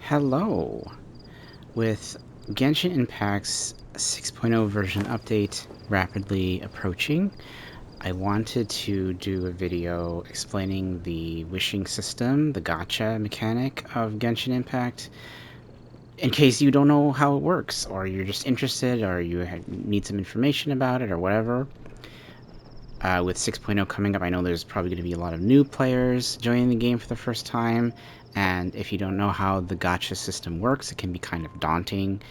Hello! With Genshin Impact's 6.0 version update rapidly approaching, I wanted to do a video explaining the wishing system, the gacha mechanic of Genshin Impact, in case you don't know how it works, or you're just interested, or you need some information about it, or whatever. With 6.0 coming up, I know there's probably going to be a lot of new players joining the game for the first time, and if you don't know how the gacha system works, it can be kind of daunting,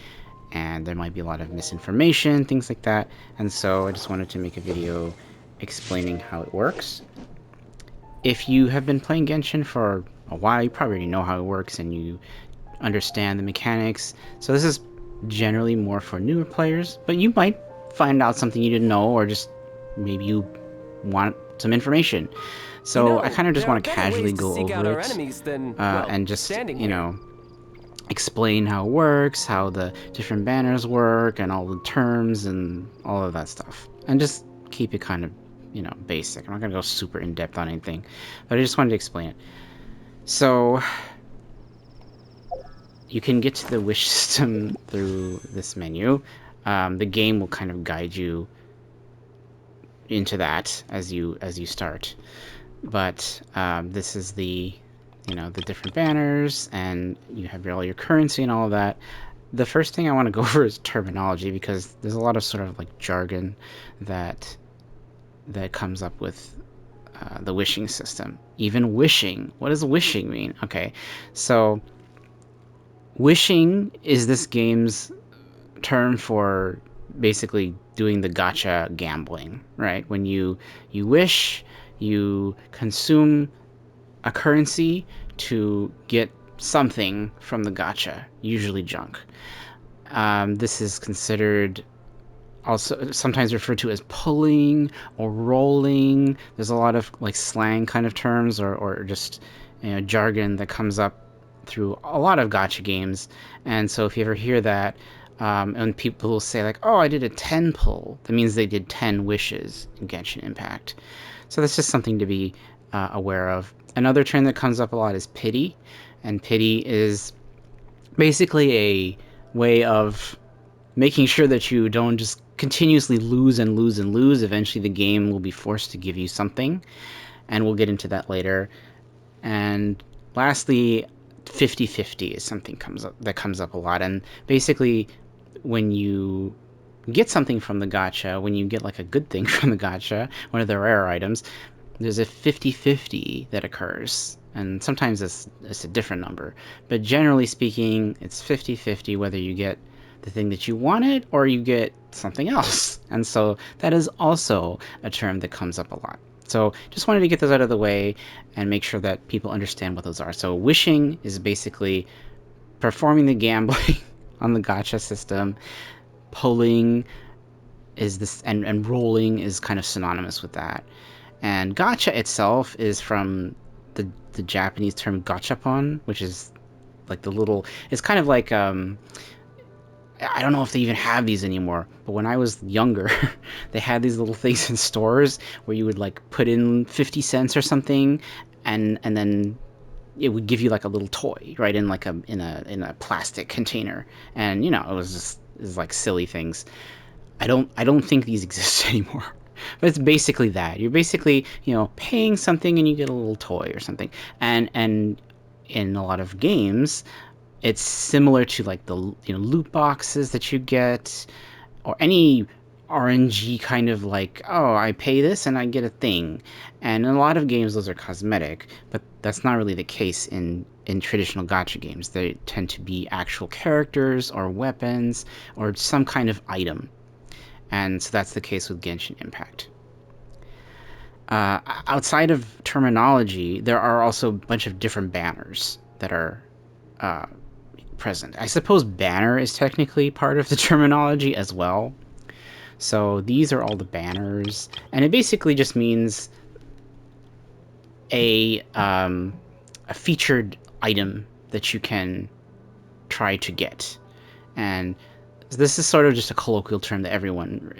and there might be a lot of misinformation, things like that, and so I just wanted to make a video explaining how it works. If you have been playing Genshin for a while, you probably already know how it works, and you understand the mechanics, so this is generally more for newer players, but you might find out something you didn't know, or just maybe you want some information. So I kind of just want to casually go over it and just, explain how it works, how the different banners work, and all the terms and all of that stuff. And just keep it kind of, basic. I'm not going to go super in-depth on anything, but I just wanted to explain it. So you can get to the wish system through this menu. The game will kind of guide you into that as you start, but this is the the different banners, and you have all your currency and all of that. The first thing I want to go over is terminology, because there's a lot of sort of like jargon that comes up with the wishing system. Even wishing, what does wishing mean? Okay, so wishing is this game's term for basically doing the gacha gambling, right? When you wish, you consume a currency to get something from the gacha, usually junk. This is considered also sometimes referred to as pulling or rolling. There's a lot of like slang kind of terms, or just jargon that comes up through a lot of gacha games. And so if you ever hear that, and people will say like, oh, I did a 10 pull, that means they did 10 wishes in Genshin Impact. So that's just something to be aware of. Another term that comes up a lot is pity, and pity is basically a way of making sure that you don't just continuously lose and lose and lose. Eventually the game will be forced to give you something, and we'll get into that later. And lastly, 50-50 is something that comes up a lot, and basically when you get something from the gacha, when you get like a good thing from the gacha, one of the rare items, there's a 50-50 that occurs, and sometimes it's a different number, but generally speaking it's 50-50 whether you get the thing that you wanted or you get something else. And so that is also a term that comes up a lot. So just wanted to get those out of the way and make sure that people understand what those are. So wishing is basically performing the gambling on the gacha system. Pulling is this, and rolling is kind of synonymous with that. And gacha itself is from the Japanese term gachapon, which is like the little, it's kind of like I don't know if they even have these anymore, but when I was younger, they had these little things in stores where you would like put in 50 cents or something, and then it would give you like a little toy, right, in like in a plastic container. And it was like silly things. I don't think these exist anymore. But it's basically that. You're basically, paying something and you get a little toy or something. And in a lot of games, it's similar to like the loot boxes that you get, or any RNG kind of like, oh, I pay this and I get a thing. And in a lot of games those are cosmetic, but that's not really the case in traditional gacha games. They tend to be actual characters or weapons or some kind of item. And so that's the case with Genshin Impact. Outside of terminology, there are also a bunch of different banners that are present. I suppose banner is technically part of the terminology as well. So these are all the banners, and it basically just means a featured item that you can try to get. And this is sort of just a colloquial term that everyone,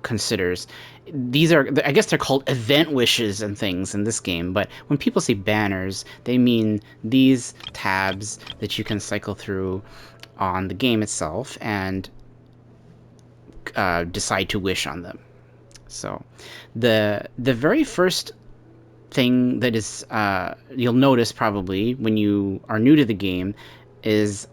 considers. These are, I guess, they're called event wishes and things in this game. But when people say banners, they mean these tabs that you can cycle through on the game itself and decide to wish on them. So, the very first thing that is you'll notice probably when you are new to the game is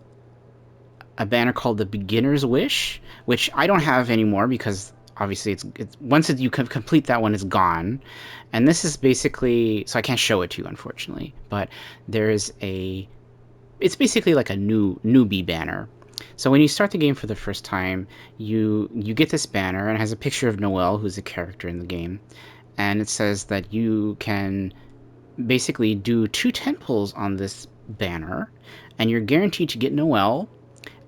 a banner called the Beginner's Wish, which I don't have anymore because obviously it's once you complete that one, it's gone. And this is basically, so I can't show it to you unfortunately, but there's it's basically like a newbie banner. So when you start the game for the first time, you get this banner and it has a picture of Noelle, who's a character in the game, and it says that you can basically do 2 temples on this banner, and you're guaranteed to get Noelle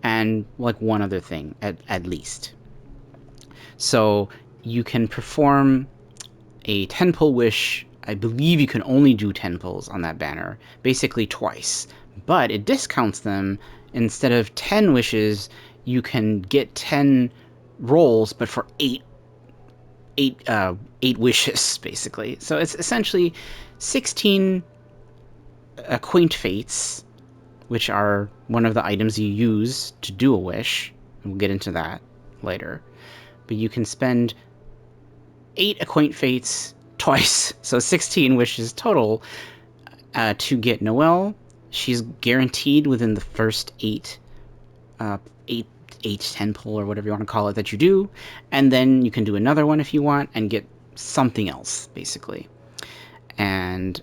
and like one other thing at least. So you can perform a 10 pull wish. I believe you can only do 10 pulls on that banner, basically twice, but it discounts them. Instead of 10 wishes, you can get 10 rolls, but for eight wishes, basically. So it's essentially 16 quaint fates, which are one of the items you use to do a wish. We'll get into that later. But you can spend 8 quaint fates twice, so 16 wishes total, to get Noelle. She's guaranteed within the first 8 10 pull or whatever you want to call it that you do, and then you can do another one if you want and get something else, basically. And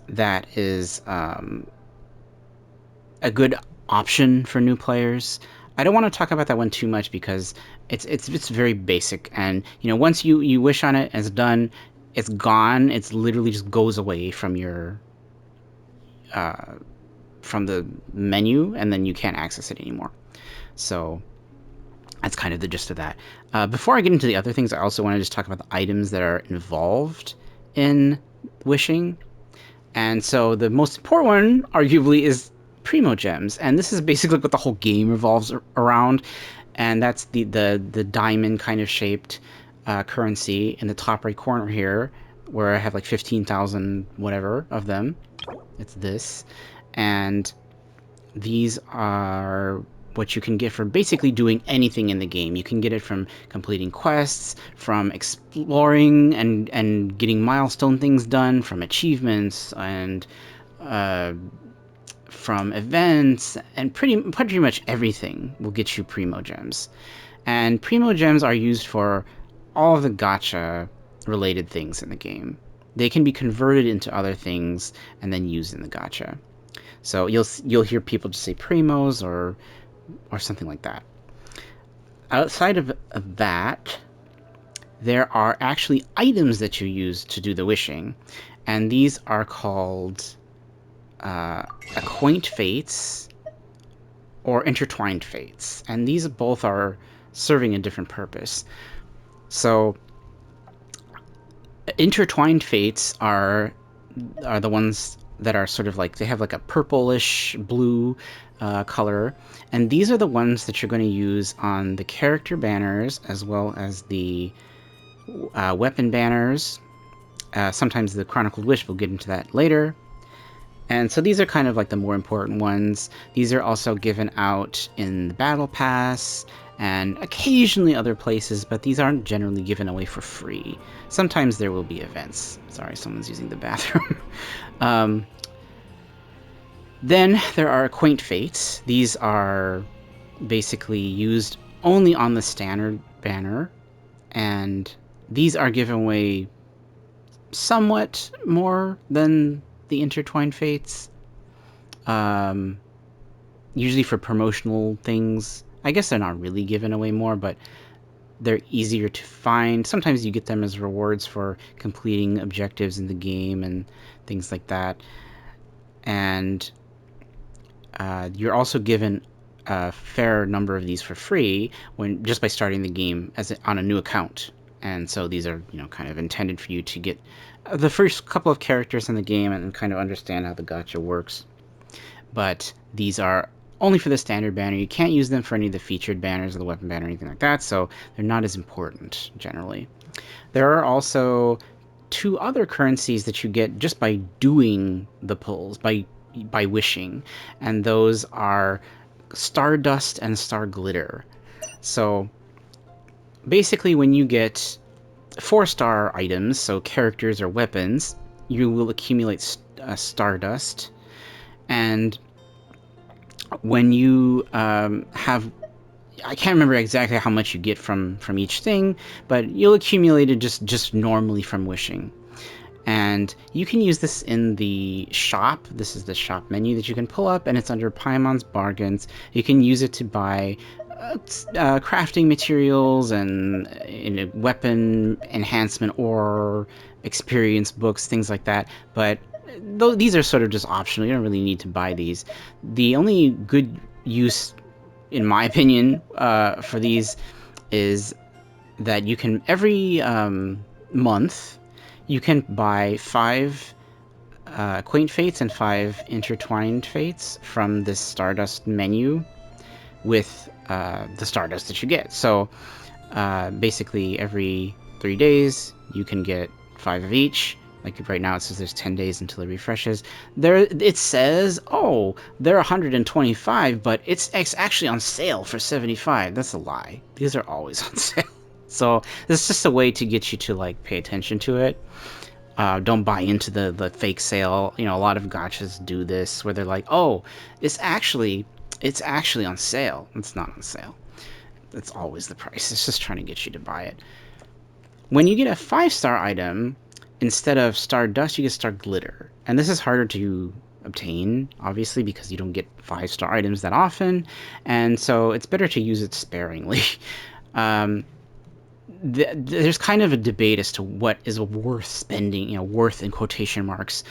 that is a good option for new players. I don't want to talk about that one too much because it's very basic, and once you wish on it, it's done, it's gone. It's literally just goes away from your from the menu, and then you can't access it anymore. So that's kind of the gist of that. Before I get into the other things, I also want to just talk about the items that are involved in wishing. And so the most important one, arguably, is Primogems, and this is basically what the whole game revolves around. And that's the diamond kind of shaped currency in the top right corner here, where I have like 15,000 whatever of them. It's this, and these are what you can get for basically doing anything in the game. You can get it from completing quests, from exploring and getting milestone things done, from achievements, and from events, and pretty much everything will get you Primogems. And Primogems are used for all of the gacha related things in the game. They can be converted into other things and then used in the gacha. So you'll hear people just say primos or something like that. Outside of that, there are actually items that you use to do the wishing, and these are called Acquaint Fates or Intertwined Fates, and these both are serving a different purpose. So Intertwined Fates are the ones that are sort of like, they have like a purplish blue color, and these are the ones that you're going to use on the character banners as well as the weapon banners. Sometimes the Chronicled Wish, we'll get into that later. And so these are kind of like the more important ones. These are also given out in the Battle Pass and occasionally other places, but these aren't generally given away for free. Sometimes there will be events. Sorry, someone's using the bathroom. Then there are Quaint Fates. These are basically used only on the standard banner, and these are given away somewhat more than the Intertwined Fates. Usually for promotional things. I guess they're not really given away more, but they're easier to find. Sometimes you get them as rewards for completing objectives in the game and things like that. And you're also given a fair number of these for free when just by starting the game on a new account. And so these are, kind of intended for you to get the first couple of characters in the game and kind of understand how the gacha works. But these are only for the standard banner. You can't use them for any of the featured banners or the weapon banner or anything like that, so they're not as important generally. There are also two other currencies that you get just by doing the pulls, by wishing, and those are Stardust and Starglitter. So basically, when you get 4-star items, so characters or weapons, you will accumulate Stardust, and when you have, I can't remember exactly how much you get from each thing, but you'll accumulate it just normally from wishing. And you can use this in the shop. This is the shop menu that you can pull up, and it's under Paimon's Bargains. You can use it to buy crafting materials and weapon enhancement or experience books, things like that. But these are sort of just optional. You don't really need to buy these. The only good use, in my opinion, for these is that you can every month you can buy 5 Quaint Fates and 5 Intertwined Fates from this Stardust menu with the Stardust that you get. So basically every 3 days you can get 5 of each. Like right now it says there's 10 days until it refreshes. There it says, oh, they're 125, but it's actually on sale for 75. That's a lie. These are always on sale. So this is just a way to get you to like pay attention to it. Don't buy into the fake sale. You know, a lot of gachas do this where they're like, oh, it's actually on sale. It's not on sale. That's always the price. It's just trying to get you to buy it. When you get a 5-star item, instead of Stardust, you get Starglitter. And this is harder to obtain, obviously, because you don't get 5-star items that often. And so it's better to use it sparingly. There's kind of a debate as to what is worth spending, worth in quotation marks,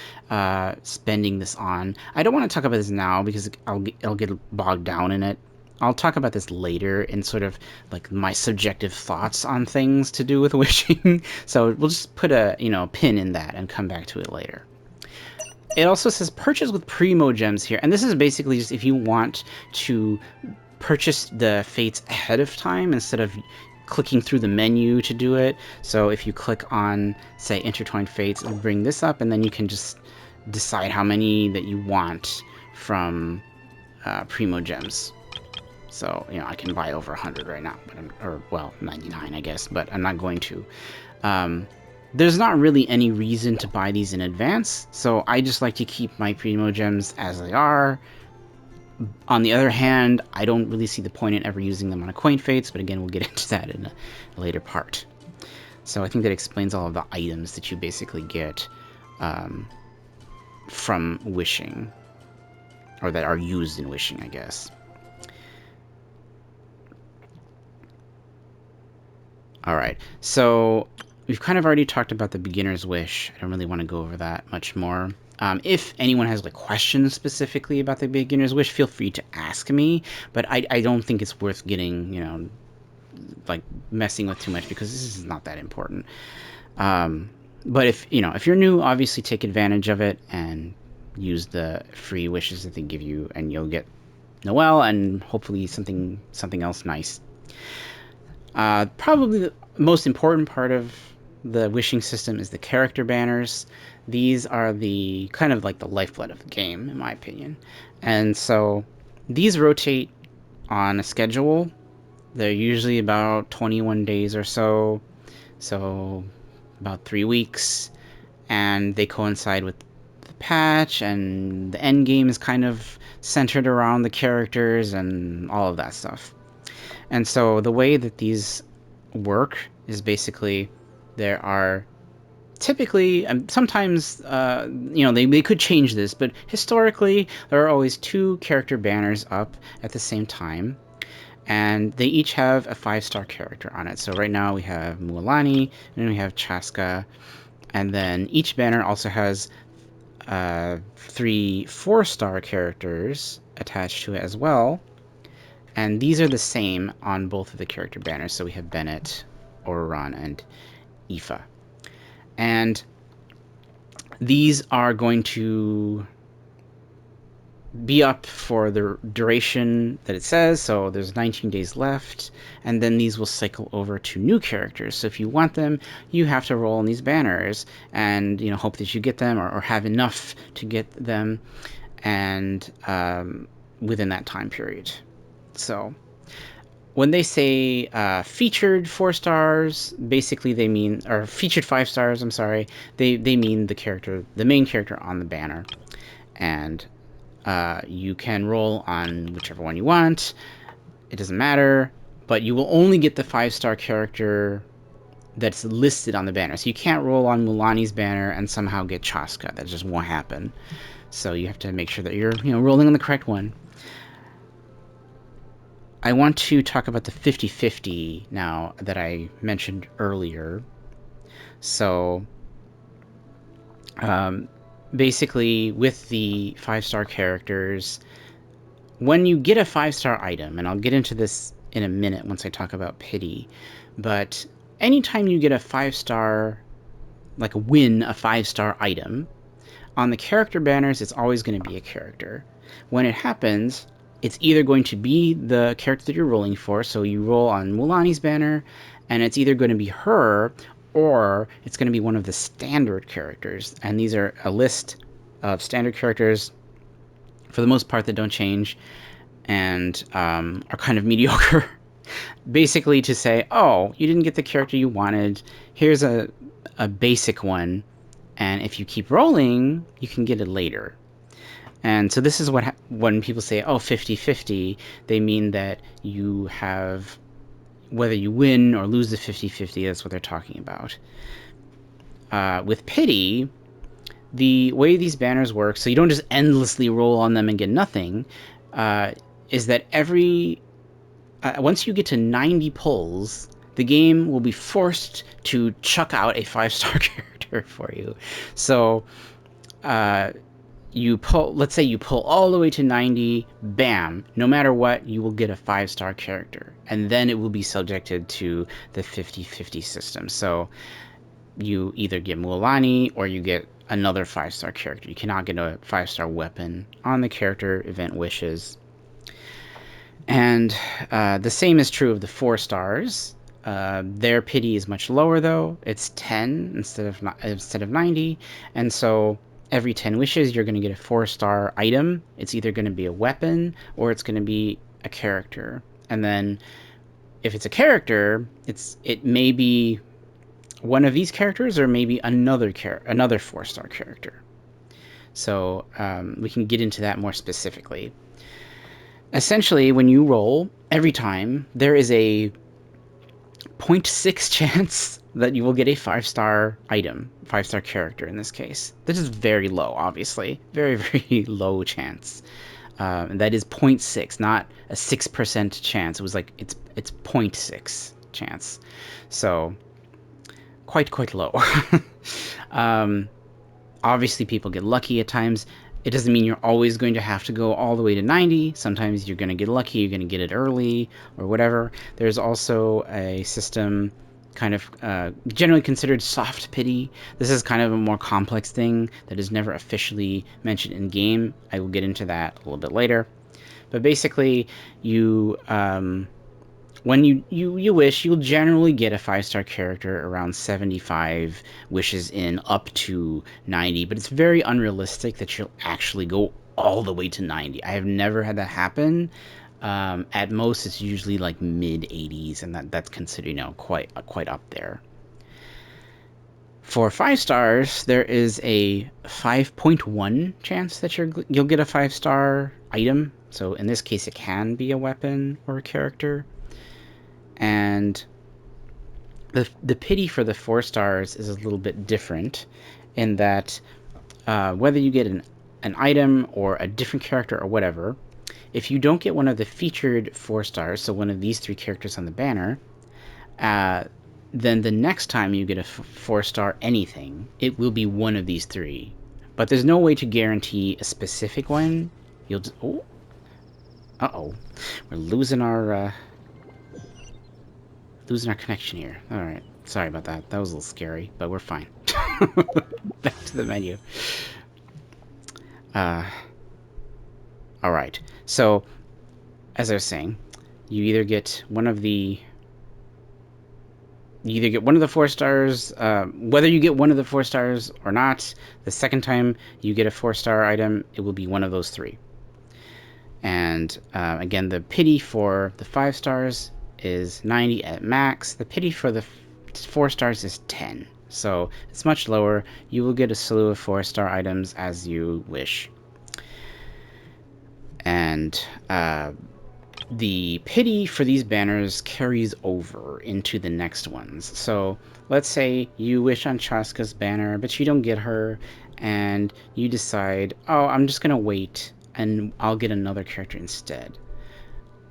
spending this on. I don't want to talk about this now because I'll get bogged down in it. I'll talk about this later in sort of like my subjective thoughts on things to do with wishing. So we'll just put a pin in that and come back to it later. It also says purchase with Primogems here, and this is basically just if you want to purchase the fates ahead of time instead of clicking through the menu to do it. So if you click on, say, Intertwined Fates, it'll bring this up, and then you can just decide how many that you want from Primogems. So, I can buy over 100 right now, but 99, I guess, but I'm not going to. There's not really any reason to buy these in advance, so I just like to keep my Primogems as they are. On the other hand, I don't really see the point in ever using them on a Quaint Fates, but again, we'll get into that in a later part. So I think that explains all of the items that you basically get from wishing, or that are used in wishing, I guess. Alright, so we've kind of already talked about the beginner's wish. I don't really want to go over that much more. If anyone has like questions specifically about the beginner's wish, feel free to ask me, but I don't think it's worth getting, like messing with too much because this is not that important. But if you're new, obviously take advantage of it and use the free wishes that they give you, and you'll get Noelle and hopefully something else nice. Probably the most important part of the wishing system is the character banners. These are the kind of like the lifeblood of the game, in my opinion. And so these rotate on a schedule. They're usually about 21 days or so. So about 3 weeks. And they coincide with the patch, and the end game is kind of centered around the characters and all of that stuff. And so the way that these work is basically there are typically, sometimes, they could change this, but historically there are always 2 character banners up at the same time, and they each have a 5-star character on it. So right now we have Mualani, and then we have Chaska, and then each banner also has 3 4-star characters attached to it as well. And these are the same on both of the character banners. So we have Bennett, Oran, and Aoife. And these are going to be up for the duration that it says, so there's 19 days left, and then these will cycle over to new characters. So if you want them, you have to roll on these banners and hope that you get them, or have enough to get them, and within that time period. So when they say featured 4 stars, basically they mean, or featured 5 stars, I'm sorry, they mean the main character on the banner. And you can roll on whichever one you want. It doesn't matter, but you will only get the 5-star character that's listed on the banner. So you can't roll on Mulani's banner and somehow get Chaska. That just won't happen. So you have to make sure that you're rolling on the correct one. I want to talk about the 50-50 now that I mentioned earlier. So basically, with the 5-star characters, when you get a 5-star item, and I'll get into this in a minute once I talk about pity, but anytime you get a 5-star, like win a 5-star item, on the character banners, it's always going to be a character. When it happens, it's either going to be the character that you're rolling for, so you roll on Mulani's banner, and it's either going to be her, or it's going to be one of the standard characters. And these are a list of standard characters, for the most part, that don't change, and are kind of mediocre. Basically to say, oh, you didn't get the character you wanted, here's a basic one, and if you keep rolling, you can get it later. And so this is what when people say, oh, 50-50, they mean that you have, whether you win or lose the 50-50, that's what they're talking about. With pity, the way these banners work, so you don't just endlessly roll on them and get nothing, is that once you get to 90 pulls, the game will be forced to chuck out a 5-star character for you. So let's say you pull all the way to 90, bam, no matter what, you will get a 5-star character, and then it will be subjected to the 50-50 system. So you either get Mulani or you get another 5-star character. You cannot get a 5-star weapon on the character event wishes. And the same is true of the 4 stars. Their pity is much lower, though. It's 10 instead of 90, and so every 10 wishes you're going to get a 4-star item. It's either going to be a weapon or it's going to be a character. And then if it's a character, it may be one of these characters or maybe another 4-star character. So we can get into that more specifically. Essentially, when you roll, every time, there is a 0.6 chance that you will get a 5-star item, 5-star character in this case. This is very low, obviously. Very, very low chance. And that is 0.6, not a 6% chance. It was like, it's 0.6 chance. So, quite low. Obviously, people get lucky at times. It doesn't mean you're always going to have to go all the way to 90. Sometimes you're going to get lucky, you're going to get it early, or whatever. There's also a system kind of generally considered soft pity. This is kind of a more complex thing that is never officially mentioned in game. I will get into that a little bit later. But basically, when you wish, you'll generally get a 5-star character around 75 wishes in, up to 90, but it's very unrealistic that you'll actually go all the way to 90. I have never had that happen. At most, it's usually like mid-80s, and that's considered, quite up there. For 5 stars, there is a 5.1 chance that you'll get a 5-star item. So in this case, it can be a weapon or a character. And the pity for the 4 stars is a little bit different in that whether you get an item or a different character or whatever, if you don't get one of the featured 4 stars, so one of these 3 characters on the banner, then the next time you get a 4-star anything, it will be one of these 3. But there's no way to guarantee a specific one. Uh-oh. We're losing our connection here. Alright. Sorry about that. That was a little scary, but we're fine. Back to the menu. All right. So, as I was saying, you either get one of the 4 stars. Whether you get one of the 4 stars or not, the second time you get a 4-star item, it will be one of those 3. And again, the pity for the 5 stars is 90 at max. The pity for the 4 stars is 10. So it's much lower. You will get a slew of 4-star items as you wish. And the pity for these banners carries over into the next ones. So let's say you wish on Chaska's banner, but you don't get her, and you decide, oh, I'm just going to wait, and I'll get another character instead.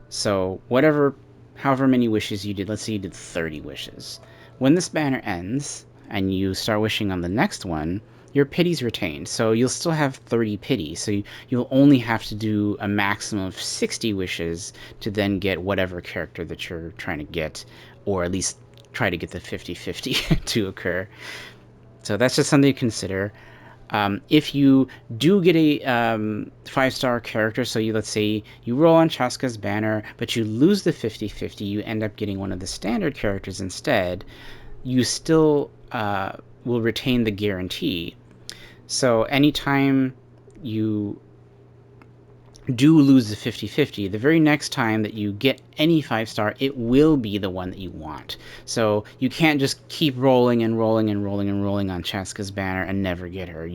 So however many wishes you did, let's say you did 30 wishes. When this banner ends, and you start wishing on the next one, your pity's retained. So you'll still have 30 pity. So you'll only have to do a maximum of 60 wishes to then get whatever character that you're trying to get, or at least try to get the 50-50 to occur. So that's just something to consider. If you do get a 5-star character, so let's say you roll on Chaska's banner, but you lose the 50-50, you end up getting one of the standard characters instead, you still will retain the guarantee. So anytime you do lose the 50-50, the very next time that you get any 5-star, it will be the one that you want. So you can't just keep rolling and rolling and rolling and rolling on Chaska's banner and never get her.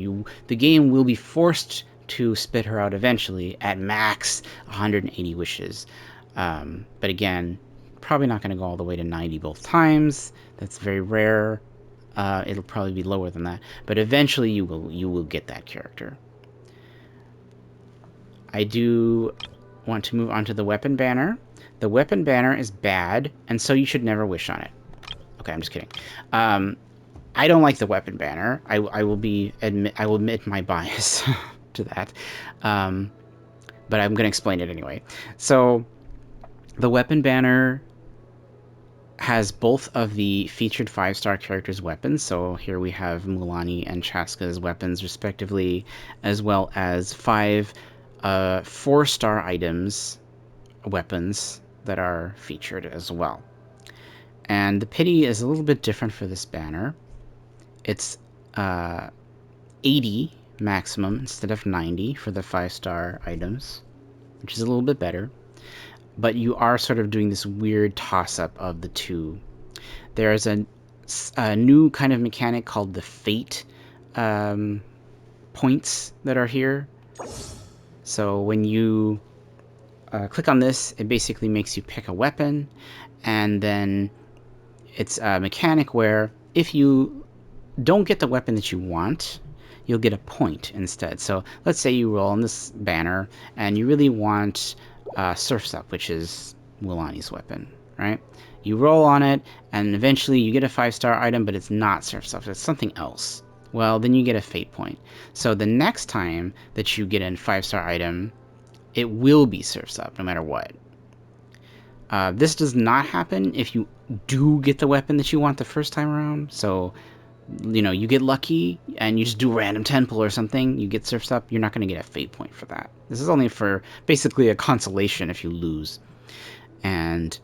The game will be forced to spit her out eventually at max 180 wishes. But again, probably not going to go all the way to 90 both times. That's very rare. It'll probably be lower than that, but eventually you will get that character. I do want to move on to the weapon banner. The weapon banner is bad, and so you should never wish on it. Okay, I'm just kidding. I don't like the weapon banner. I will admit my bias to that, but I'm going to explain it anyway. So the weapon banner has both of the featured 5-star characters' weapons. So here we have Mulaney and Chaska's weapons, respectively, as well as 5 4-star weapons that are featured as well. And the pity is a little bit different for this banner. It's 80 maximum instead of 90 for the 5-star items, which is a little bit better. But you are sort of doing this weird toss-up of the two. There's a new kind of mechanic called the fate points that are here. So when you click on this, it basically makes you pick a weapon, and then it's a mechanic where if you don't get the weapon that you want, you'll get a point instead. So let's say you roll on this banner, and you really want Surf's Up, which is Mulaney's weapon, right? You roll on it, and eventually you get a 5-star item, but it's not Surf's Up, it's something else. Well, then you get a fate point. So the next time that you get a 5-star item, it will be Surf's Up, no matter what. This does not happen if you do get the weapon that you want the first time around. So, you get lucky and you just do a random 10 pull or something, you get Surf's Up, you're not going to get a fate point for that. This is only for basically a consolation if you lose. And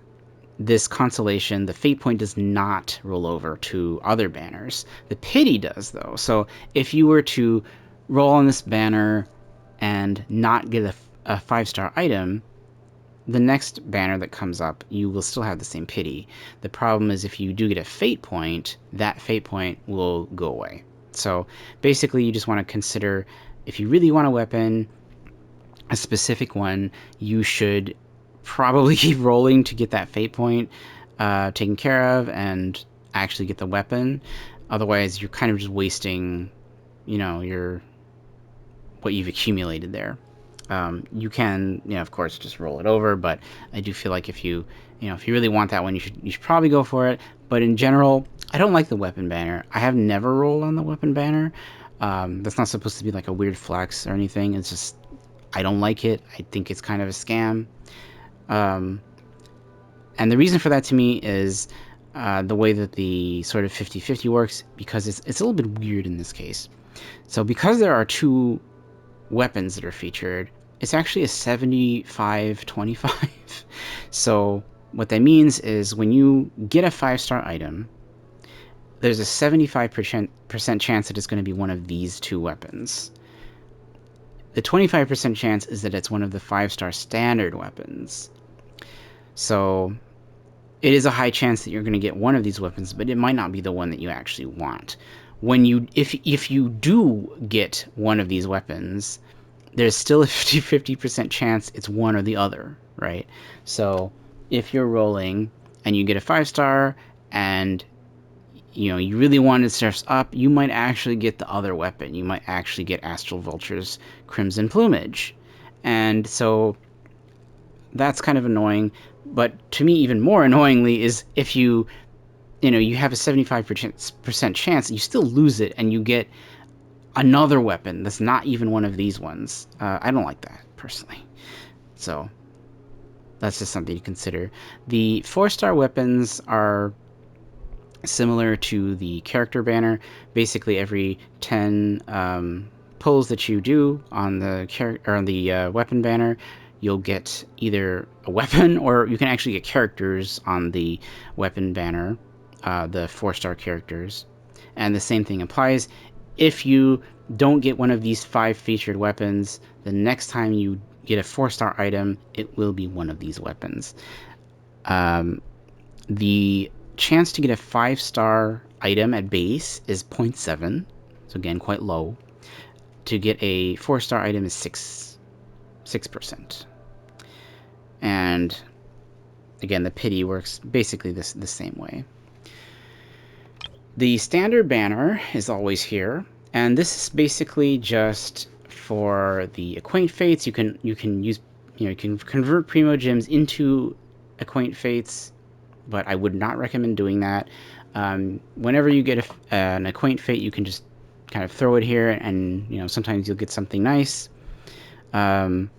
this consolation, the fate point, does not roll over to other banners. The pity does, though. So if you were to roll on this banner and not get a 5-star item, the next banner that comes up, you will still have the same pity. The problem is if you do get a fate point, that fate point will go away. So basically you just want to consider, if you really want a weapon, a specific one, you should probably keep rolling to get that fate point taken care of and actually get the weapon. Otherwise you're kind of just wasting what you've accumulated there. You can, of course, just roll it over, but I do feel like if you really want that one, you should probably go for it. But in general, I don't like the weapon banner. I have never rolled on the weapon banner. That's not supposed to be like a weird flex or anything. It's just, I don't like it. I think it's kind of a scam. And the reason for that to me is the way that the sort of 50-50 works, because it's a little bit weird in this case. So because there are 2 weapons that are featured, It's actually a 75-25. So what that means is when you get a 5-star item, there's a 75% chance that it's going to be one of these two weapons. The 25% chance is that it's one of the 5-star standard weapons. So it is a high chance that you're going to get one of these weapons, but it might not be the one that you actually want. If you do get one of these weapons, there's still a 50% chance it's one or the other, right? So if you're rolling and you get a 5-star and you really wanted Seraph's up, you might actually get the other weapon. You might actually get Astral Vulture's Crimson Plumage. And so that's kind of annoying. But to me, even more annoyingly is if you have a 75% chance, you still lose it and you get another weapon that's not even one of these ones. I don't like that, personally. So that's just something to consider. The 4-star weapons are similar to the character banner. Basically, every 10 pulls that you do on the weapon banner, you'll get either a weapon or you can actually get characters on the weapon banner, the 4-star characters. And the same thing applies. If you don't get one of these 5 featured weapons, the next time you get a 4-star item, it will be one of these weapons. The chance to get a 5-star item at base is 0.7, so again, quite low. To get a 4-star item is 6%. And again, the pity works basically the same way. The standard banner is always here, and this is basically just for the Acquaint Fates. You can use you can convert Primogems into Acquaint Fates, but I would not recommend doing that. Whenever you get an Acquaint Fate, you can just kind of throw it here, and sometimes you'll get something nice. The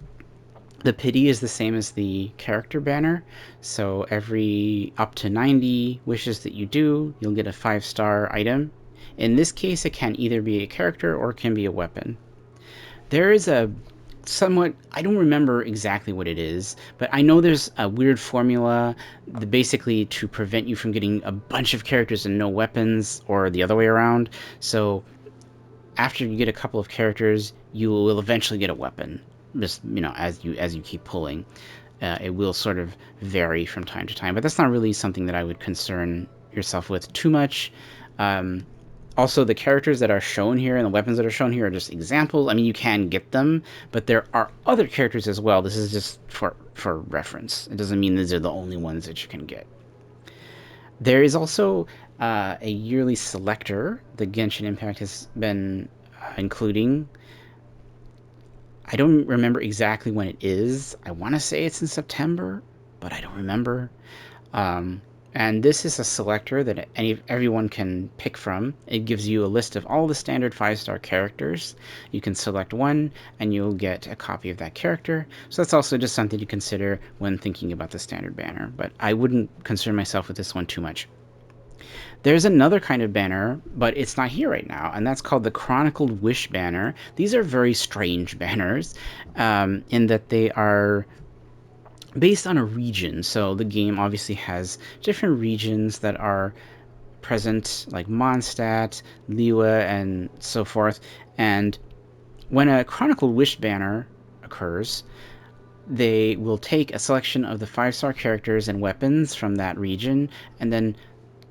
pity is the same as the character banner, so every up to 90 wishes that you do, you'll get a 5-star item. In this case, it can either be a character or it can be a weapon. There is a somewhat, I don't remember exactly what it is, but I know there's a weird formula basically to prevent you from getting a bunch of characters and no weapons, or the other way around. So after you get a couple of characters, you will eventually get a weapon. Just as you keep pulling, it will sort of vary from time to time, but that's not really something that I would concern yourself with too much. Also, the characters that are shown here and the weapons that are shown here are just examples. I mean, you can get them, but there are other characters as well. This is just for reference. It doesn't mean these are the only ones that you can get. There is also a yearly selector that Genshin Impact has been including. I don't remember exactly when it is. I want to say it's in September, but I don't remember. And this is a selector that everyone can pick from. It gives you a list of all the standard 5-star characters. You can select one, and you'll get a copy of that character. So that's also just something to consider when thinking about the standard banner. But I wouldn't concern myself with this one too much. There's another kind of banner, but it's not here right now, and that's called the Chronicled Wish banner. These are very strange banners in that they are based on a region. So the game obviously has different regions that are present, like Mondstadt, Liyue, and so forth. And when a Chronicled Wish banner occurs, they will take a selection of the 5-star characters and weapons from that region and then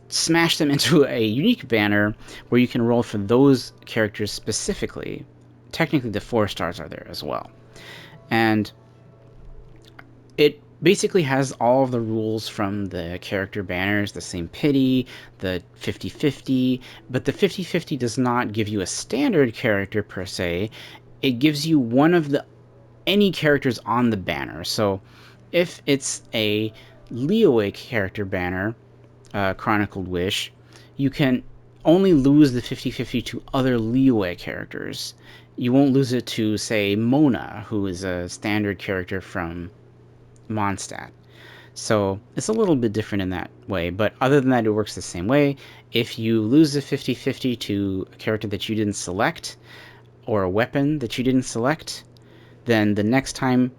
smash them into a unique banner where you can roll for those characters specifically. Technically, the 4 stars are there as well. And it basically has all of the rules from the character banners, the same pity, the 50-50, but the 50-50 does not give you a standard character per se. It gives you one of any characters on the banner. So if it's a Liyue character banner, Chronicled Wish, you can only lose the 50-50 to other Liyue characters. You won't lose it to, say, Mona, who is a standard character from Mondstadt. So it's a little bit different in that way, but other than that, it works the same way. If you lose the 50-50 to a character that you didn't select, or a weapon that you didn't select, then the next time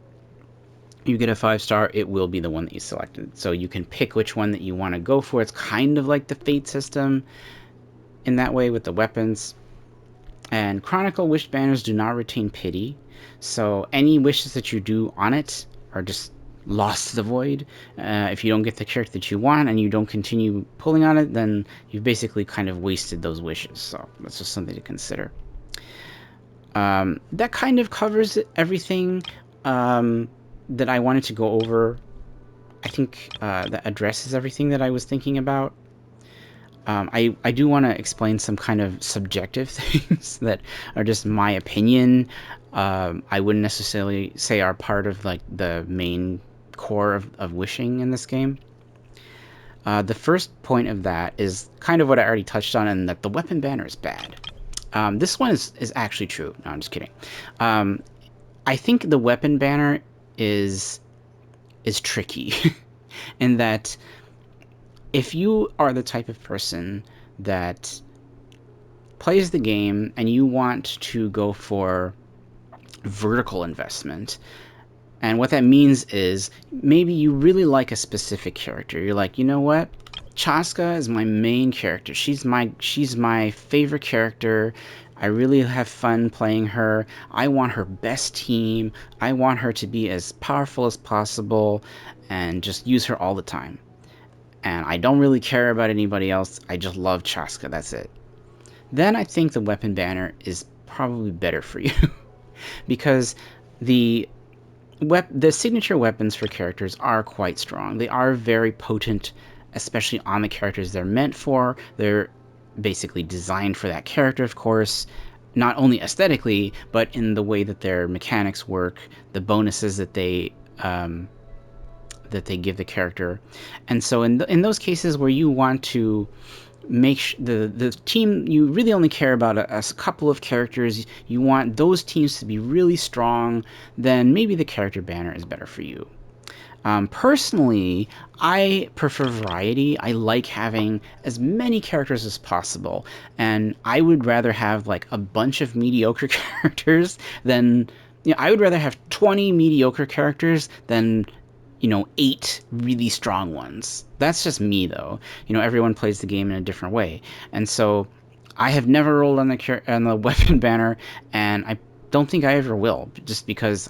you get a 5-star, it will be the one that you selected. So you can pick which one that you want to go for. It's kind of like the Fate system in that way with the weapons. And Chronicle Wish banners do not retain pity, so any wishes that you do on it are just lost to the void. If you don't get the character that you want and you don't continue pulling on it, then you've basically kind of wasted those wishes. So that's just something to consider. That kind of covers everything that I wanted to go over. I think that addresses everything that I was thinking about. I do want to explain some kind of subjective things that are just my opinion. I wouldn't necessarily say are part of like the main core of wishing in this game. The first point of that is kind of what I already touched on, and that the weapon banner is bad. This one is actually true. No, I'm just kidding. I think the weapon banner is tricky in that if you are the type of person that plays the game and you want to go for vertical investment, and what that means is maybe you really like a specific character. You're like, you know what? Chaska is my main character. She's my favorite character. I really have fun playing her. I want her best team. I want her to be as powerful as possible and just use her all the time. And I don't really care about anybody else. I just love Chaska. That's it. Then I think the weapon banner is probably better for you because the signature weapons for characters are quite strong. They are very potent, especially on the characters they're meant for. They're basically designed for that character, of course, not only aesthetically, but in the way that their mechanics work, the bonuses that they give the character. And so in those cases where you want to make the team, you really only care about a couple of characters, you want those teams to be really strong, then maybe the character banner is better for you. Personally, I prefer variety. I like having as many characters as possible, and I would rather have like a bunch of mediocre characters than, I would rather have 20 mediocre characters than 8 really strong ones. That's just me, though. Everyone plays the game in a different way, and so I have never rolled on the weapon banner, and I don't think I ever will, just because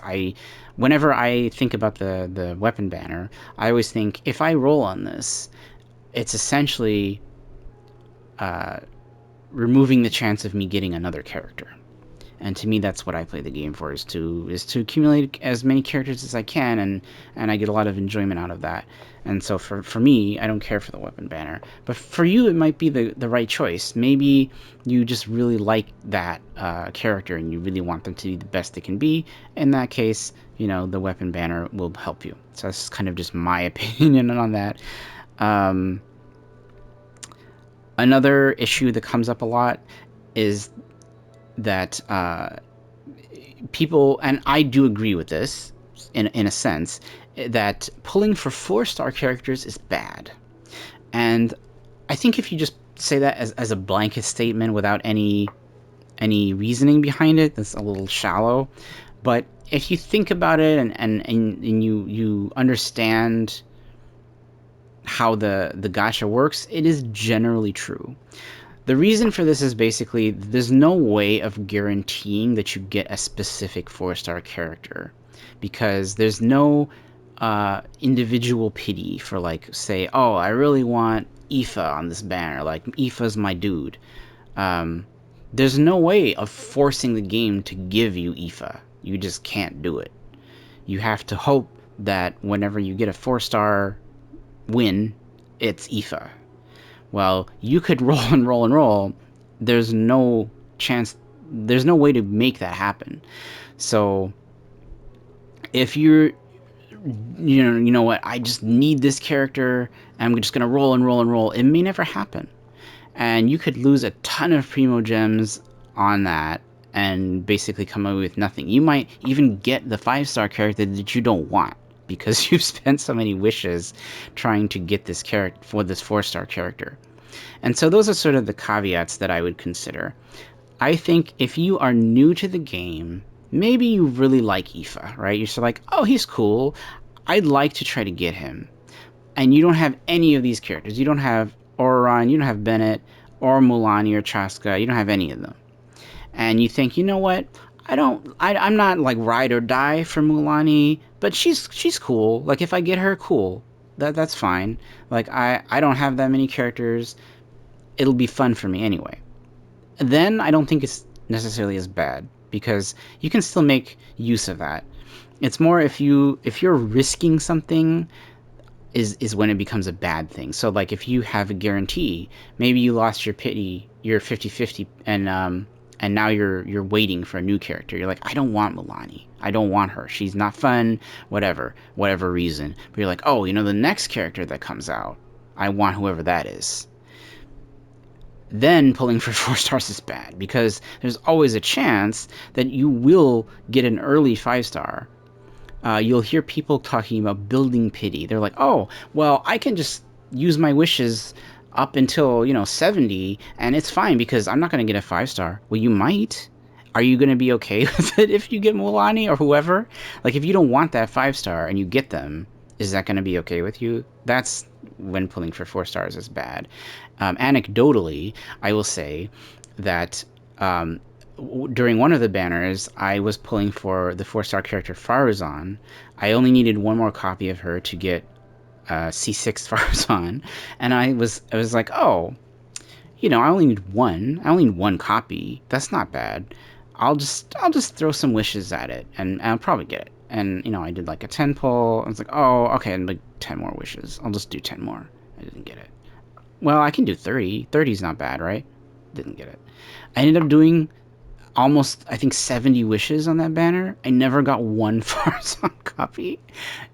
whenever I think about the weapon banner, I always think if I roll on this, it's essentially removing the chance of me getting another character. And to me, that's what I play the game for, is to accumulate as many characters as I can, and I get a lot of enjoyment out of that. And so for me, I don't care for the weapon banner. But for you, it might be the right choice. Maybe you just really like that character and you really want them to be the best they can be. In that case, the weapon banner will help you. So that's kind of just my opinion on that. Another issue that comes up a lot is that people, and I do agree with this in a sense, that pulling for 4-star characters is bad. And I think if you just say that as a blanket statement without any reasoning behind it, that's a little shallow. But if you think about it and you understand how the gacha works, it is generally true. The reason for this is basically there's no way of guaranteeing that you get a specific 4-star character, because there's no individual pity for, like, say, oh, I really want Aoife on this banner, like Aoife's my dude. There's no way of forcing the game to give you Aoife. You just can't do it. You have to hope that whenever you get a 4-star win, it's Aoife. Well, you could roll and roll and roll. There's no chance, there's no way to make that happen. So if you're, you know what, I just need this character, and I'm just going to roll and roll and roll, it may never happen. And you could lose a ton of Primogems on that and basically come away with nothing. You might even get the 5-star character that you don't want, because you've spent so many wishes trying to get this character for this 4-star character. And so those are sort of the caveats that I would consider. I think if you are new to the game, maybe you really like Aoife, right? You're just like, oh, he's cool. I'd like to try to get him. And you don't have any of these characters. You don't have Auron, you don't have Bennett, or Mulani or Chaska. You don't have any of them. And you think, you know what? I'm not like ride or die for Mulani, but she's cool. Like if I get her, cool. That's fine. Like I don't have that many characters. It'll be fun for me anyway. Then I don't think it's necessarily as bad because you can still make use of that. It's more if you're risking something is when it becomes a bad thing. So like if you have a guarantee, maybe you lost your pity, your 50-50 and now you're waiting for a new character. You're like, I don't want Milani. I don't want her. She's not fun, whatever reason. But you're like, oh, the next character that comes out, I want whoever that is. Then pulling for 4 stars is bad because there's always a chance that you will get an early 5-star. You'll hear people talking about building pity. They're like, oh, well, I can just use my wishes up until 70 and it's fine because I'm not going to get a 5-star. Well, you might. Are you going to be okay with it if you get Mulani or whoever? Like if you don't want that 5-star and you get them, is that going to be okay with you? That's when pulling for 4 stars is bad. Anecdotally, I will say that during one of the banners, I was pulling for the 4-star character Faruzan. I only needed one more copy of her to get C6 Faruzan, and I was like, oh, I only need one. I only need one copy. That's not bad. I'll just throw some wishes at it, and I'll probably get it. And I did like a 10 pull. I was like, oh, okay, and like 10 more wishes. I'll just do 10 more. I didn't get it. Well, I can do 30. 30 is not bad, right? Didn't get it. I ended up doing almost, I think, 70 wishes on that banner. I never got one Farzan copy.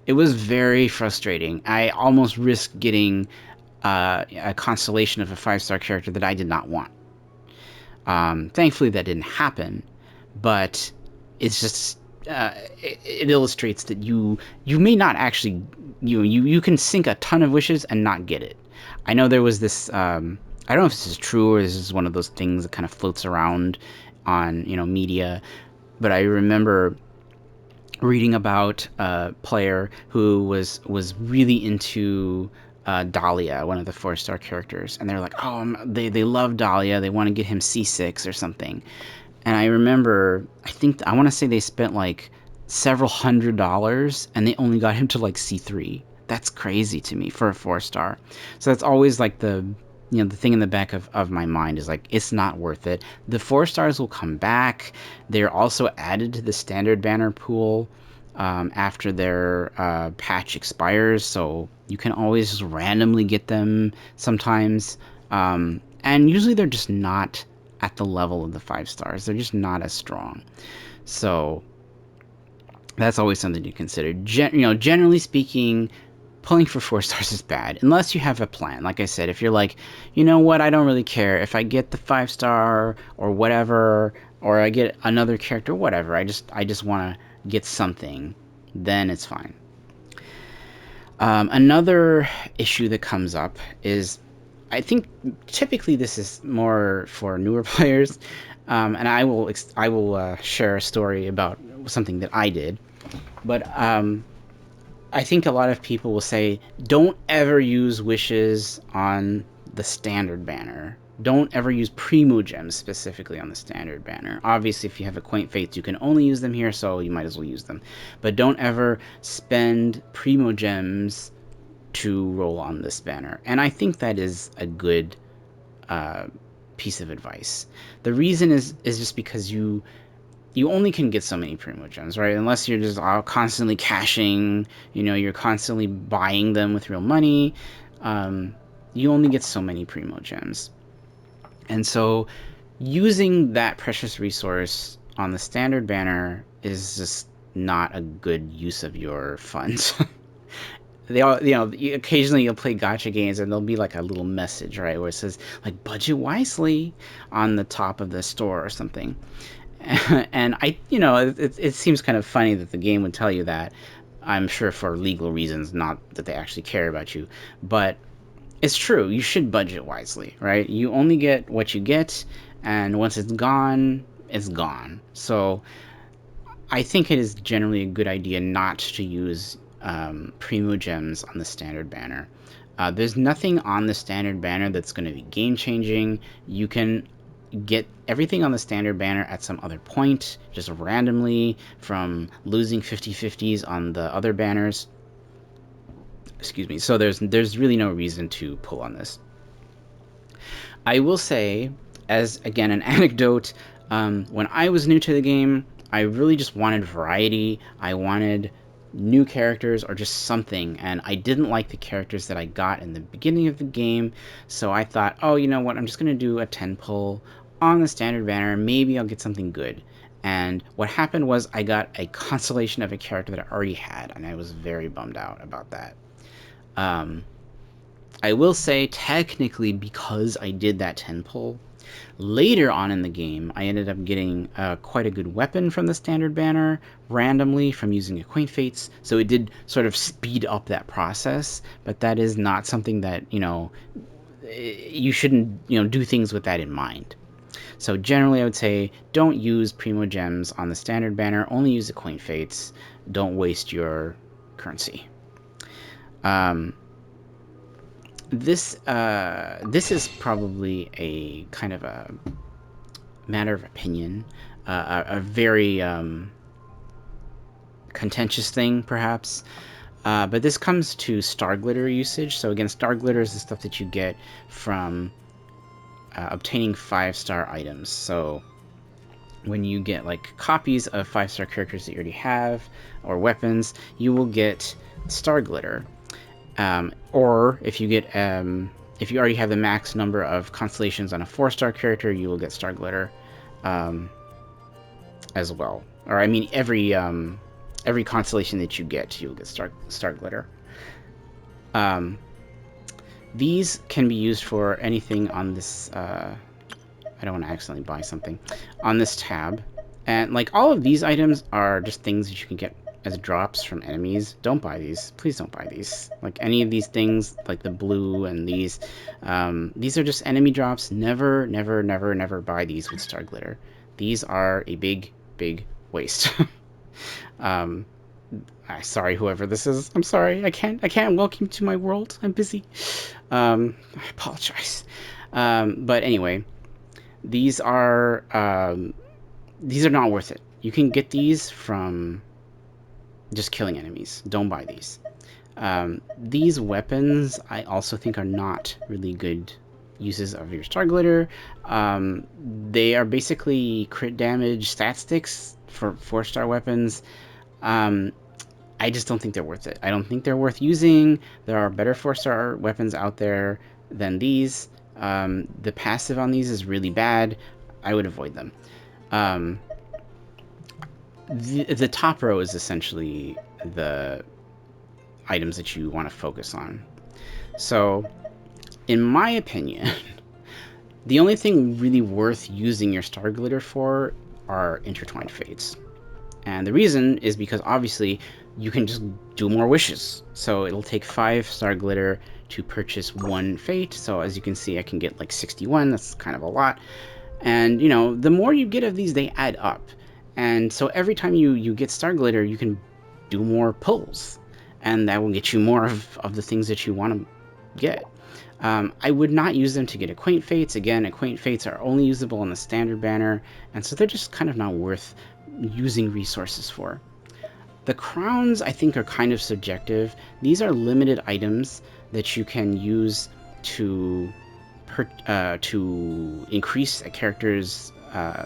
It was very frustrating. I almost risked getting a constellation of a 5-star character that I did not want. Thankfully, that didn't happen, but it's just it illustrates that you may not actually you can sink a ton of wishes and not get it. I know there was this. I don't know if this is true or this is one of those things that kind of floats around on media, but I remember reading about a player who was really into Dahlia, one of the 4-star characters, and they're like, oh, they love Dahlia, they want to get him C6 or something. And I remember, I want to say they spent like several $100s and they only got him to like C3. That's crazy to me for a 4-star. So that's always like the thing in the back of my mind is like, it's not worth it. The 4-stars will come back. They're also added to the standard banner pool after their patch expires, so you can always just randomly get them sometimes. And usually they're just not at the level of the 5-stars. They're just not as strong. So that's always something to consider. Generally speaking, pulling for 4-stars is bad unless you have a plan. Like I said, if you're like, you know what, I don't really care if I get the 5-star or whatever, or I get another character, whatever. I just want to get something, then it's fine. Another issue that comes up is, I think typically this is more for newer players, and I will share a story about something that I did, but I think a lot of people will say, don't ever use wishes on the standard banner. Don't ever use Primogems specifically on the standard banner. Obviously, if you have a Quaint Faith, you can only use them here, so you might as well use them. But don't ever spend Primogems to roll on this banner. And I think that is a good piece of advice. The reason is just because you only can get so many Primogems, right? Unless you're just constantly cashing, you're constantly buying them with real money. You only get so many Primogems. And so using that precious resource on the standard banner is just not a good use of your funds. They all, occasionally you'll play gacha games and there'll be like a little message, right, where it says like budget wisely on the top of the store or something. And it seems kind of funny that the game would tell you that. I'm sure for legal reasons, not that they actually care about you, but it's true. You should budget wisely, right? You only get what you get, and once it's gone, it's gone. So I think it is generally a good idea not to use Primogems on the standard banner. There's nothing on the standard banner that's going to be game changing. You can get everything on the standard banner at some other point, just randomly from losing 50/50s on the other banners. Excuse me. So there's really no reason to pull on this. I will say, as again an anecdote, when I was new to the game, I really just wanted variety. I wanted new characters or just something, and I didn't like the characters that I got in the beginning of the game, so I thought, oh, you know what, I'm just going to do a 10 pull on the standard banner, maybe I'll get something good. And what happened was I got a constellation of a character that I already had, and I was very bummed out about that. Um, I will say, technically, because I did that 10 pull, later on in the game, I ended up getting quite a good weapon from the standard banner randomly from using Acquaint Fates, so it did sort of speed up that process, but that is not something that, you shouldn't, do things with that in mind. So generally, I would say don't use Primogems on the standard banner, only use Acquaint Fates, don't waste your currency. This is probably a kind of a matter of opinion, a very contentious thing, perhaps. But this comes to Starglitter usage. So again, Starglitter is the stuff that you get from obtaining 5-star items. So when you get like copies of 5-star characters that you already have or weapons, you will get Starglitter. Or if you get if you already have the max number of constellations on a 4-star character, you will get Starglitter as well. Or I mean, every constellation that you get, you'll get Starglitter. These can be used for anything on this. I don't want to accidentally buy something on this tab, and like all of these items are just things that you can get as drops from enemies. Don't buy these. Please don't buy these. Like any of these things, like the blue and these are just enemy drops. Never, never, never, never buy these with Starglitter. These are a big, big waste. Sorry, whoever this is. I'm sorry. I can't welcome you to my world. I'm busy. I apologize. But anyway, these are not worth it. You can get these from just killing enemies. Don't buy these. These weapons, I also think, are not really good uses of your Starglitter. They are basically crit damage stat sticks for 4-star weapons. I just don't think they're worth it. I don't think they're worth using. There are better 4-star weapons out there than these. The passive on these is really bad. I would avoid them. The top row is essentially the items that you want to focus on. So, in my opinion, the only thing really worth using your Starglitter for are Intertwined Fates. And the reason is because obviously you can just do more wishes. So it'll take 5 Starglitter to purchase 1 Fate. So as you can see, I can get like 61. That's kind of a lot. And, the more you get of these, they add up. And so every time you get Starglitter, you can do more pulls. And that will get you more of the things that you want to get. I would not use them to get Acquaint Fates. Again, Acquaint Fates are only usable on the standard banner, and so they're just kind of not worth using resources for. The crowns, I think, are kind of subjective. These are limited items that you can use to increase a character's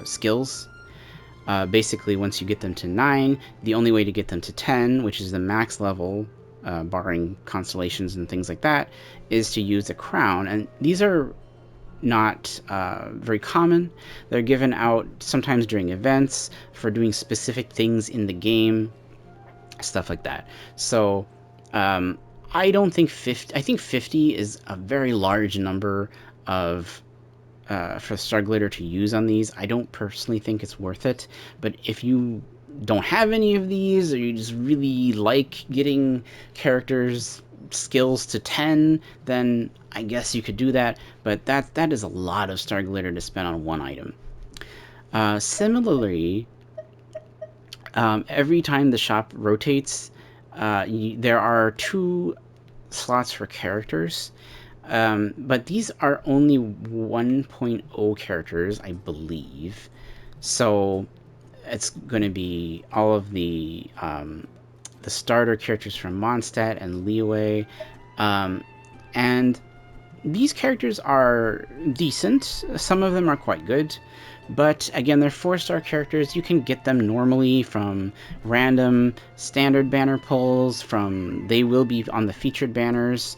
skills. Basically, once you get them to 9, the only way to get them to 10, which is the max level, barring constellations and things like that, is to use a crown. And these are not very common. They're given out sometimes during events for doing specific things in the game, stuff like that. So I don't think 50. I think 50 is a very large number of for Starglitter to use on these. I don't personally think it's worth it, but if you don't have any of these, or you just really like getting characters skills to 10, then I guess you could do that, but that is a lot of Starglitter to spend on one item. Similarly, Every time the shop rotates, there are 2 slots for characters. But these are only 1.0 characters, I believe. So it's going to be all of the starter characters from Mondstadt and Liyue. And these characters are decent. Some of them are quite good. But again, they're 4-star characters. You can get them normally from random standard banner pulls, they will be on the featured banners.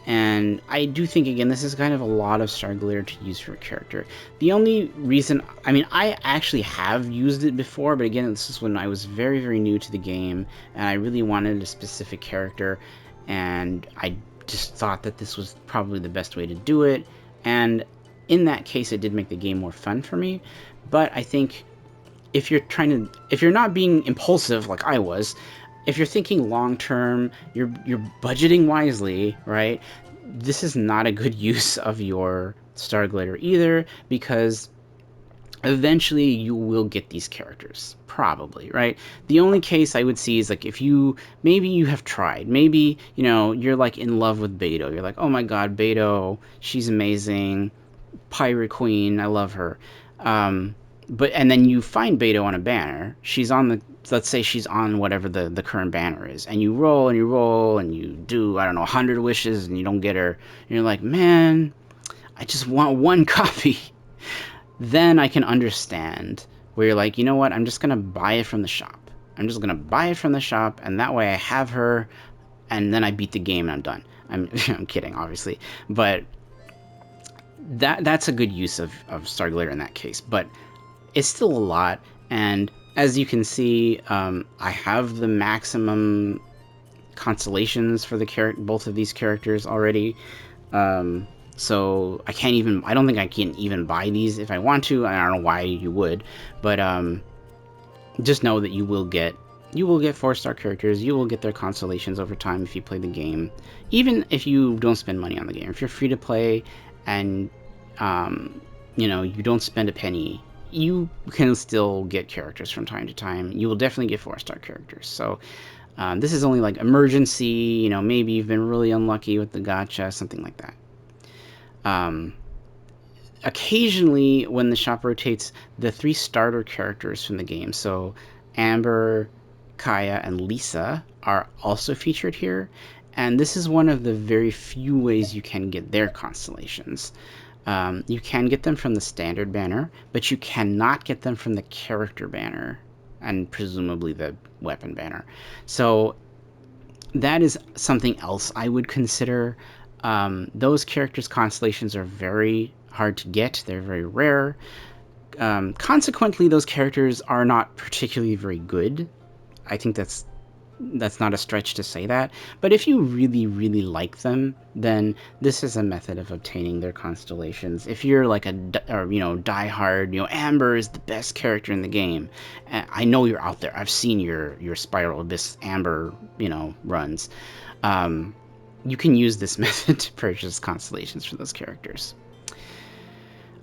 And I do think, again, this is kind of a lot of Starglitter to use for a character. The only reason, I mean, I actually have used it before, but again, this is when I was very, very new to the game, and I really wanted a specific character, and I just thought that this was probably the best way to do it. And in that case, it did make the game more fun for me. But I think if you're not being impulsive like I was, if you're thinking long term, you're budgeting wisely, right? This is not a good use of your Starglitter either, because eventually you will get these characters, probably, right? The only case I would see is like if maybe you have tried, maybe you're like in love with Beto, you're like, oh my god, Beto, she's amazing, Pirate Queen, I love her. And then you find Beto on a banner. Let's say she's on whatever the current banner is, and you roll and you roll and you do, I don't know, 100 wishes and you don't get her. And you're like, man, I just want one copy. Then I can understand where you're like, you know what, I'm just going to buy it from the shop. I'm just going to buy it from the shop, and that way I have her, and then I beat the game and I'm done. I'm kidding, obviously. But that's a good use of Starglitter in that case. But it's still a lot, and as you can see, I have the maximum constellations for both of these characters already. So I don't think I can even buy these if I want to. I don't know why you would, but just know that you will get 4-star characters. You will get their constellations over time if you play the game, even if you don't spend money on the game. If you're free to play and you don't spend a penny, you can still get characters from time to time. You will definitely get 4-star characters. So this is only like emergency. Maybe you've been really unlucky with the gacha, something like that. Occasionally, when the shop rotates, the 3 starter characters from the game, so Amber, Kaya, and Lisa, are also featured here. And this is one of the very few ways you can get their constellations. You can get them from the standard banner, but you cannot get them from the character banner and presumably the weapon banner. So that is something else I would consider. Those characters' constellations are very hard to get. They're very rare. Consequently, those characters are not particularly very good. I think that's not a stretch to say that. But if you really, really like them, then this is a method of obtaining their constellations. If you're like diehard, Amber is the best character in the game. I know you're out there. I've seen your Spiral Abyss Amber, runs. You can use this method to purchase constellations for those characters.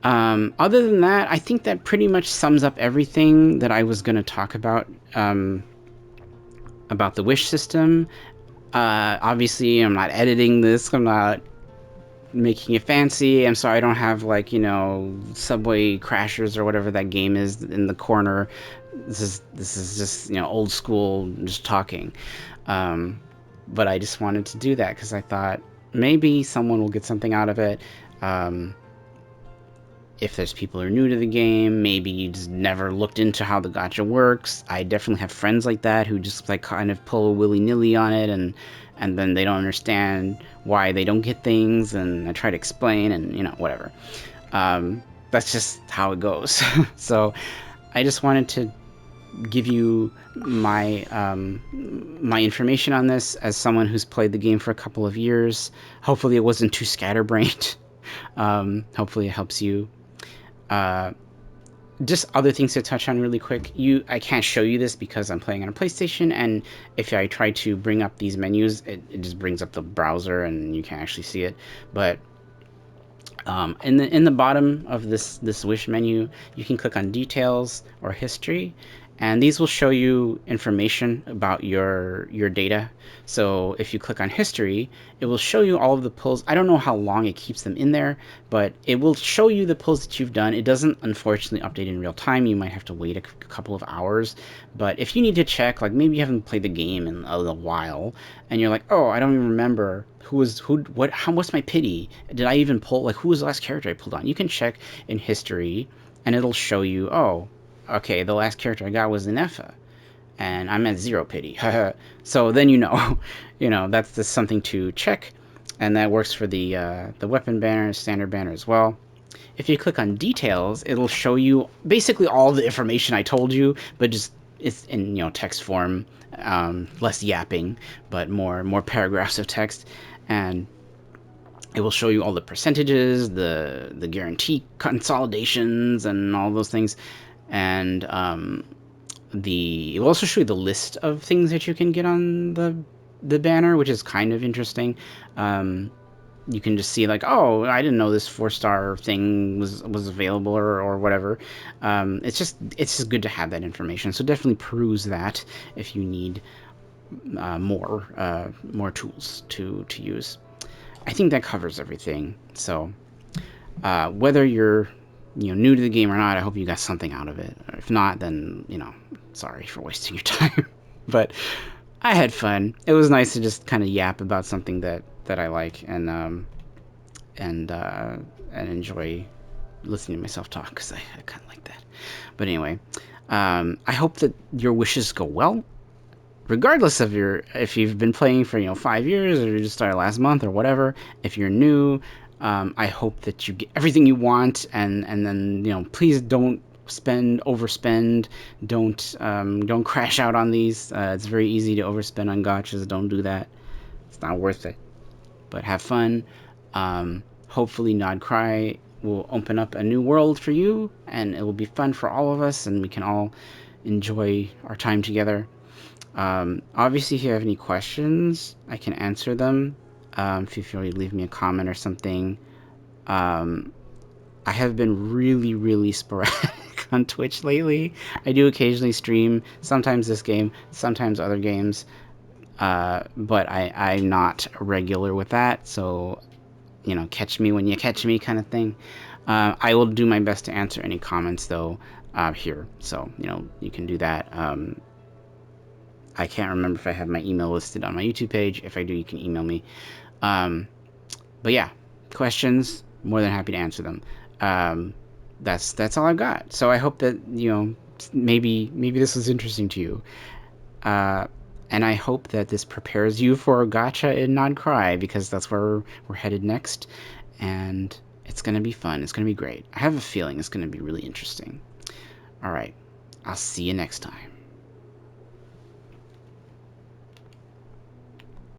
Other than that, I think that pretty much sums up everything that I was going to talk about the wish system. Obviously, I'm not editing this. I'm not making it fancy. I'm sorry I don't have Subway Crashers or whatever that game is in the corner. This is just old school, just talking. But I just wanted to do that because I thought maybe someone will get something out of it. If there's people who are new to the game, maybe you just never looked into how the gacha works. I definitely have friends like that who just kind of pull willy-nilly on it, and then they don't understand why they don't get things, and I try to explain, and whatever. That's just how it goes. So I just wanted to give you my my information on this as someone who's played the game for a couple of years. Hopefully it wasn't too scatterbrained. Hopefully it helps you. Just other things to touch on really quick. I can't show you this because I'm playing on a PlayStation, and if I try to bring up these menus, it just brings up the browser and you can't actually see it. But in the bottom of this wish menu, you can click on details or history, and these will show you information about your data. So if you click on history, it will show you all of the pulls. I don't know how long it keeps them in there, but it will show you the pulls that you've done. It doesn't unfortunately update in real time. You might have to wait a couple of hours. But if you need to check, like maybe you haven't played the game in a little while, and you're like, oh, I don't even remember what's my pity? Did I even pull, like, who was the last character I pulled on? You can check in history, and it'll show you, oh, okay, the last character I got was Inefa, and I'm at 0 pity. So then that's just something to check, and that works for the weapon banner, standard banner as well. If you click on details, it'll show you basically all the information I told you, but just it's in text form, less yapping, but more paragraphs of text, and it will show you all the percentages, the guarantee consolidations, and all those things, and it will also show you the list of things that you can get on the banner, which is kind of interesting. You can just see like, oh, I didn't know this 4-star thing was available or whatever. It's just good to have that information. So definitely peruse that if you need more tools to use. I think that covers everything. So whether you're new to the game or not, I hope you got something out of it. If not, then sorry for wasting your time. But I had fun. It was nice to just kind of yap about something that I like and enjoy listening to myself talk, because I kind of like that. But anyway, I hope that your wishes go well, regardless of if you've been playing for 5 years, or you just started last month or whatever. If you're new, I hope that you get everything you want, and then please don't overspend. Don't crash out on these. It's very easy to overspend on gachas. Don't do that. It's not worth it. But have fun. Hopefully Nod Cry will open up a new world for you, and it will be fun for all of us, and we can all enjoy our time together. Obviously, if you have any questions, I can answer them. If you feel like leave me a comment or something. I have been really, really sporadic on Twitch lately. I do occasionally stream, sometimes this game, sometimes other games, but I'm not regular with that, so, catch me when you catch me kind of thing. I will do my best to answer any comments, though, here, so, you can do that. I can't remember if I have my email listed on my YouTube page. If I do, you can email me. But yeah, questions, more than happy to answer them. That's all I've got. So I hope that maybe this was interesting to you, and I hope that this prepares you for Gacha in Nod Cry, because that's where we're headed next, and it's gonna be fun. It's gonna be great. I have a feeling it's gonna be really interesting. All right, I'll see you next time.